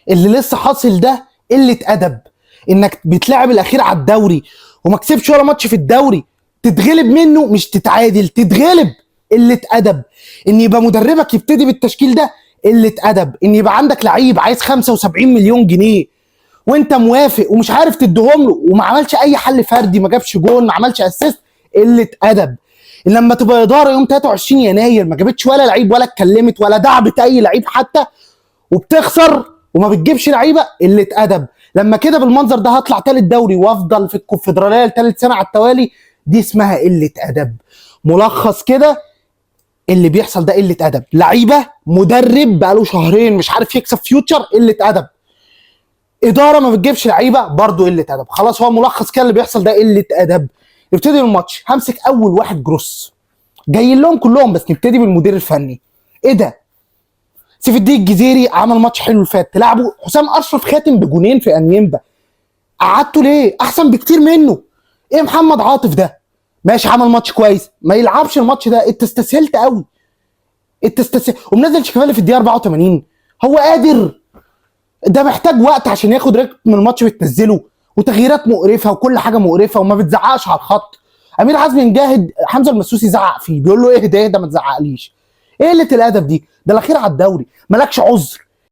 اللي لسه حاصل ده قله ادب. انك بتلعب الاخير على الدوري وما كسبش ولا ماتش في الدوري، تتغلب منه مش تتعادل، تتغلب. قله ادب. ان يبقى مدربك يبتدي بالتشكيل ده قله ادب. ان يبقى عندك لعيب عايز 75 مليون جنيه وانت موافق ومش عارف تديهم له، وما عملش اي حل فردي، ما جابش جون، ما عملش اسيست، قله ادب. لما تبقى اداره يوم 23 يناير ما جابتش ولا لعيب ولا اتكلمت ولا دعبت اي لعيب حتى، وبتخسر وما بتجيبش لعيبه، قله ادب. لما كده بالمنظر ده هطلع تالت دوري وافضل في الكونفدراليه لتالت سنه على التوالي، دي اسمها قله ادب. ملخص كده، اللي بيحصل ده قله ادب. لعيبه، مدرب بقاله شهرين مش عارف يكسب فيوتشر، قله ادب. اداره ما بتجيبش لعيبه، برضه قله ادب. خلاص، هو ملخص كده اللي بيحصل ده قله ادب. نبتدي الماتش، همسك اول واحد جروس، جايين لهم كلهم بس نبتدي بالمدير الفني. ايه ده؟ سيف الدين الجزيري عمل ماتش حلو اللي فات، تلعبوا حسام اشرف خاتم بجونين في انيمبا، قعدته ليه؟ احسن بكتير منه. ايه محمد عاطف ده؟ ماشي عمل ماتش كويس، ما يلعبش الماتش ده، انت استسهلت قوي. انت استسهلت ومنزل شيكابالا في الدقيقه 84. هو قادر؟ ده محتاج وقت عشان ياخد رتم من الماتش بتنزله، وتغييرات مقرفه وكل حاجه مقرفه وما بتزعقش على الخط. امير عزمي مجاهد حمزه المسوسي زعق فيه، بيقول له اهدى اهدى ما تزعقليش. ايه قله الادب دي؟ ده الاخير على الدوري، مالكش عذر.